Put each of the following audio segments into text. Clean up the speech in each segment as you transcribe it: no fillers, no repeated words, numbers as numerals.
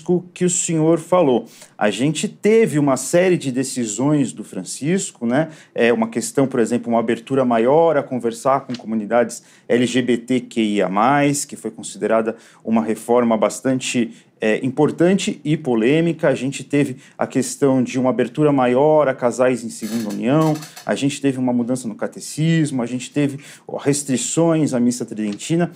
Francisco que o senhor falou. A gente teve uma série de decisões do Francisco, né? Uma questão, por exemplo, uma abertura maior a conversar com comunidades LGBTQIA+, que foi considerada uma reforma bastante importante e polêmica. A gente teve a questão de uma abertura maior a casais em segunda união, a gente teve uma mudança no catecismo, a gente teve restrições à missa tridentina.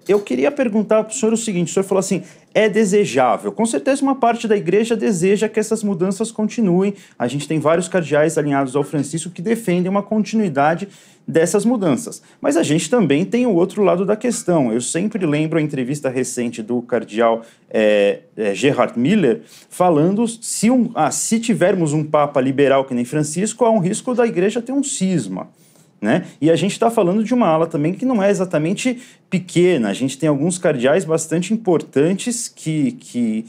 Eu queria perguntar para o senhor o seguinte: o senhor falou assim, é desejável. Com certeza uma parte da igreja deseja que essas mudanças continuem. A gente tem vários cardeais alinhados ao Francisco que defendem uma continuidade dessas mudanças. Mas a gente também tem o outro lado da questão. Eu sempre lembro a entrevista recente do cardeal Gerhard Miller falando se tivermos um papa liberal que nem Francisco, há um risco da igreja ter um cisma. Né? E a gente está falando de uma ala também que não é exatamente pequena. A gente tem alguns cardeais bastante importantes que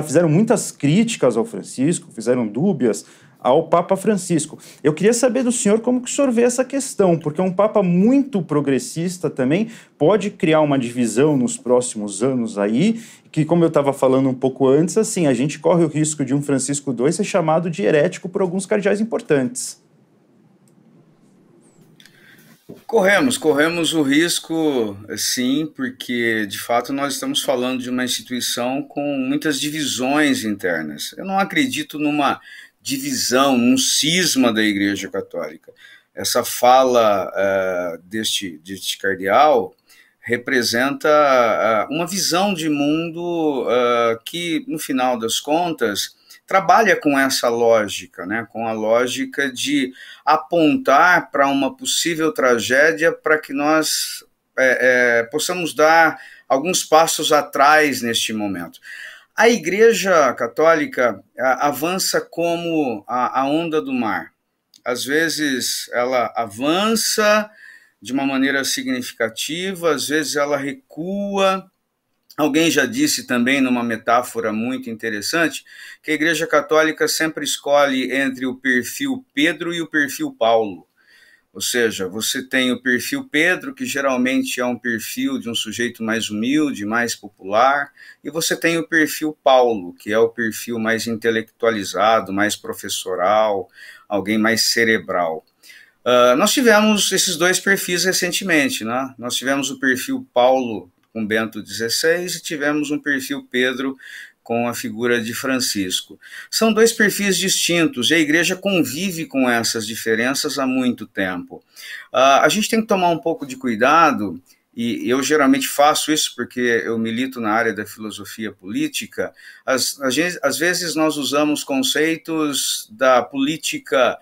fizeram muitas críticas ao Francisco, fizeram dúbias ao Papa Francisco. Eu queria saber do senhor como que o senhor vê essa questão, porque um Papa muito progressista também pode criar uma divisão nos próximos anos aí, que, como eu estava falando um pouco antes, assim, a gente corre o risco de um Francisco II ser chamado de herético por alguns cardeais importantes. Corremos o risco, sim, porque, de fato, nós estamos falando de uma instituição com muitas divisões internas. Eu não acredito numa divisão, num cisma da Igreja Católica. Essa fala deste cardeal representa uma visão de mundo que, no final das contas, trabalha com essa lógica, né? Com a lógica de apontar para uma possível tragédia para que nós possamos dar alguns passos atrás neste momento. A Igreja Católica avança como a onda do mar. Às vezes ela avança de uma maneira significativa, às vezes ela recua. Alguém já disse também, numa metáfora muito interessante, que a Igreja Católica sempre escolhe entre o perfil Pedro e o perfil Paulo. Ou seja, você tem o perfil Pedro, que geralmente é um perfil de um sujeito mais humilde, mais popular, e você tem o perfil Paulo, que é o perfil mais intelectualizado, mais professoral, alguém mais cerebral. Nós tivemos esses dois perfis recentemente, né? Nós tivemos o perfil Paulo com Bento XVI e tivemos um perfil Pedro com a figura de Francisco. São dois perfis distintos e a igreja convive com essas diferenças há muito tempo. A gente tem que tomar um pouco de cuidado, e eu geralmente faço isso porque eu milito na área da filosofia política. Às vezes nós usamos conceitos da política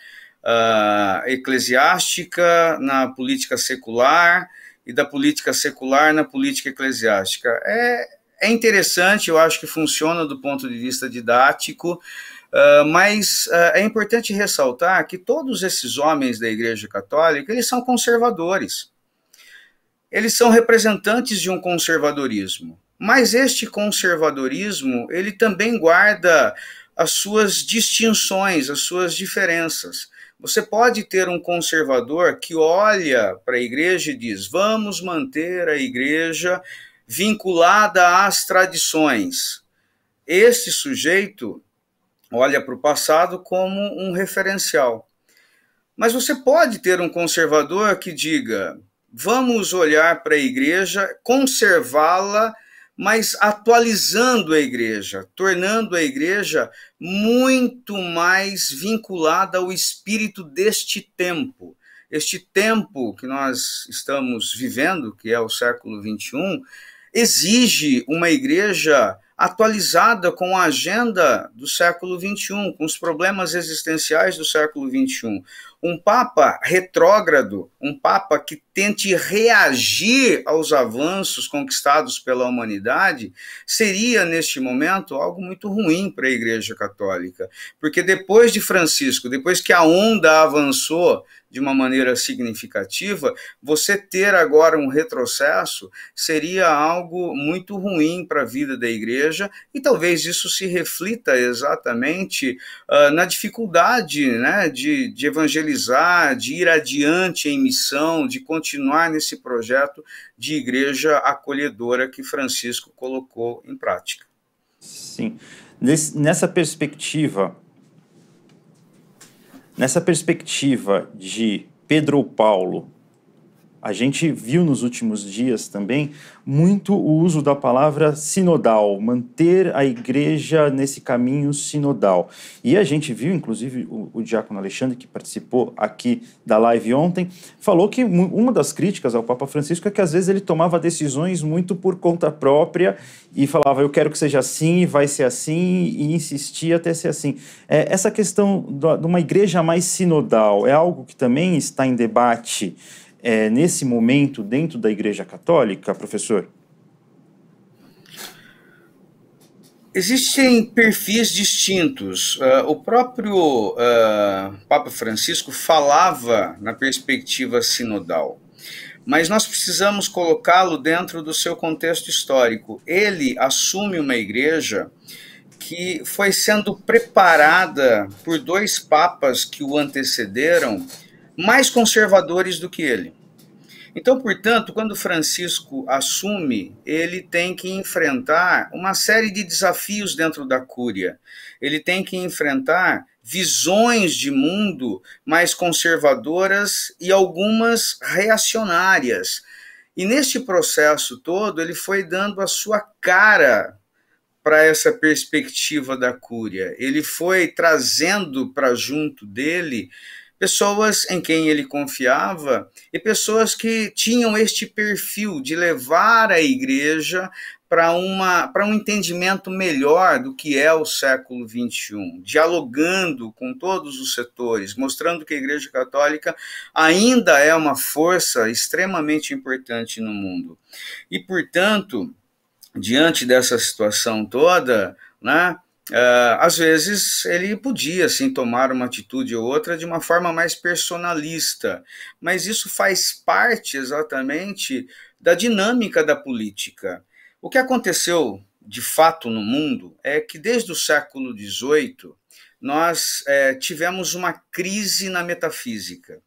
eclesiástica na política secular, e da política secular na política eclesiástica. É interessante, eu acho que funciona do ponto de vista didático, mas é importante ressaltar que todos esses homens da Igreja Católica, eles são conservadores. Eles são representantes de um conservadorismo. Mas este conservadorismo, ele também guarda as suas distinções, as suas diferenças. Você pode ter um conservador que olha para a igreja e diz: vamos manter a igreja vinculada às tradições. Este sujeito olha para o passado como um referencial. Mas você pode ter um conservador que diga: vamos olhar para a igreja, conservá-la, mas atualizando a igreja, tornando a igreja muito mais vinculada ao espírito deste tempo. Este tempo que nós estamos vivendo, que é o século XXI, exige uma igreja atualizada com a agenda do século XXI, com os problemas existenciais do século XXI. Um Papa retrógrado, um Papa que tente reagir aos avanços conquistados pela humanidade, seria, neste momento, algo muito ruim para a Igreja Católica. Porque depois de Francisco, depois que a onda avançou de uma maneira significativa, você ter agora um retrocesso seria algo muito ruim para a vida da igreja, e talvez isso se reflita exatamente na dificuldade, né, de evangelizar, de ir adiante em missão, de continuar nesse projeto de igreja acolhedora que Francisco colocou em prática. Sim. Nessa perspectiva de Pedro ou Paulo, a gente viu nos últimos dias também muito o uso da palavra sinodal, manter a igreja nesse caminho sinodal. E a gente viu, inclusive, o diácono Alexandre, que participou aqui da live ontem, falou que uma das críticas ao Papa Francisco é que às vezes ele tomava decisões muito por conta própria e falava, eu quero que seja assim, vai ser assim, e insistia até ser assim. Essa questão de uma igreja mais sinodal é algo que também está em debate nesse momento dentro da Igreja Católica, professor? Existem perfis distintos. O próprio Papa Francisco falava na perspectiva sinodal, mas nós precisamos colocá-lo dentro do seu contexto histórico. Ele assume uma igreja que foi sendo preparada por dois papas que o antecederam, mais conservadores do que ele. Então, portanto, quando Francisco assume, ele tem que enfrentar uma série de desafios dentro da Cúria. Ele tem que enfrentar visões de mundo mais conservadoras e algumas reacionárias. E neste processo todo, ele foi dando a sua cara para essa perspectiva da Cúria. Ele foi trazendo para junto dele pessoas em quem ele confiava e pessoas que tinham este perfil de levar a igreja para um entendimento melhor do que é o século XXI, dialogando com todos os setores, mostrando que a Igreja Católica ainda é uma força extremamente importante no mundo. E, portanto, diante dessa situação toda, né, às vezes ele podia sim tomar uma atitude ou outra de uma forma mais personalista, mas isso faz parte exatamente da dinâmica da política. O que aconteceu de fato no mundo é que desde o século XVIII nós tivemos uma crise na metafísica,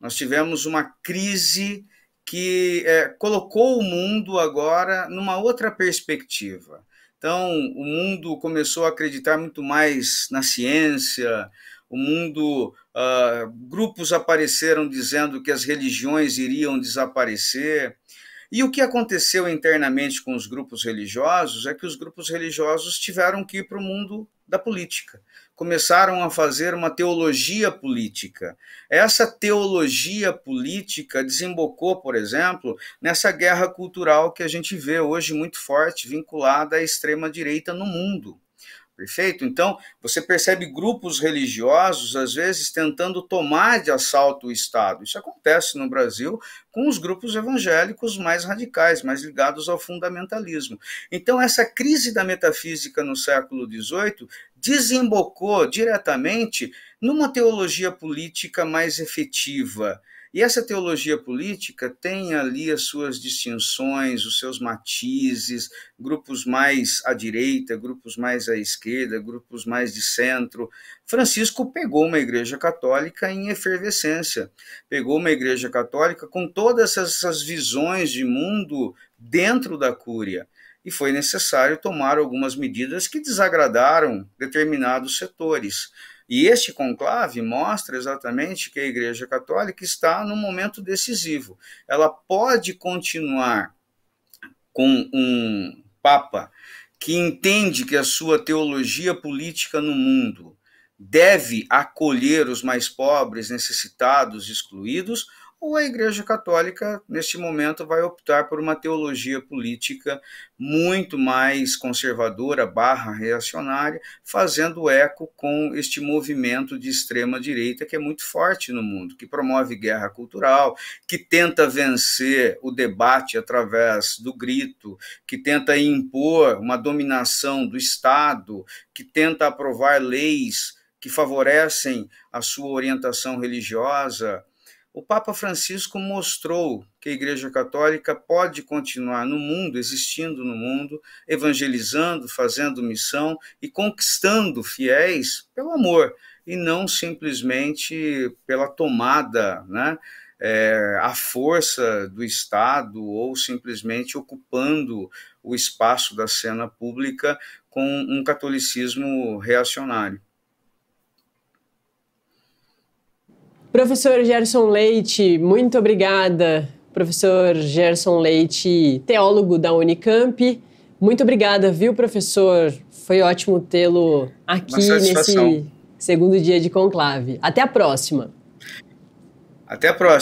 nós tivemos uma crise que colocou o mundo agora numa outra perspectiva. Então, o mundo começou a acreditar muito mais na ciência, o mundo, grupos apareceram dizendo que as religiões iriam desaparecer. E o que aconteceu internamente com os grupos religiosos é que os grupos religiosos tiveram que ir para o mundo da política. Começaram a fazer uma teologia política. Essa teologia política desembocou, por exemplo, nessa guerra cultural que a gente vê hoje muito forte, vinculada à extrema-direita no mundo. Perfeito? Então, você percebe grupos religiosos, às vezes, tentando tomar de assalto o Estado. Isso acontece no Brasil com os grupos evangélicos mais radicais, mais ligados ao fundamentalismo. Então, essa crise da metafísica no século XVIII desembocou diretamente numa teologia política mais efetiva. E essa teologia política tem ali as suas distinções, os seus matizes, grupos mais à direita, grupos mais à esquerda, grupos mais de centro. Francisco pegou uma igreja católica em efervescência, pegou uma igreja católica com todas essas visões de mundo dentro da Cúria. E foi necessário tomar algumas medidas que desagradaram determinados setores. E este conclave mostra exatamente que a Igreja Católica está num momento decisivo. Ela pode continuar com um Papa que entende que a sua teologia política no mundo deve acolher os mais pobres, necessitados, excluídos, ou a Igreja Católica, neste momento, vai optar por uma teologia política muito mais conservadora, reacionária, fazendo eco com este movimento de extrema-direita que é muito forte no mundo, que promove guerra cultural, que tenta vencer o debate através do grito, que tenta impor uma dominação do Estado, que tenta aprovar leis que favorecem a sua orientação religiosa. O Papa Francisco mostrou que a Igreja Católica pode continuar no mundo, existindo no mundo, evangelizando, fazendo missão e conquistando fiéis pelo amor, e não simplesmente pela tomada, né, à força do Estado ou simplesmente ocupando o espaço da cena pública com um catolicismo reacionário. Professor Gerson Leite, muito obrigada. Professor Gerson Leite, teólogo da Unicamp. Muito obrigada, viu, professor? Foi ótimo tê-lo aqui nesse segundo dia de conclave. Até a próxima. Até a próxima.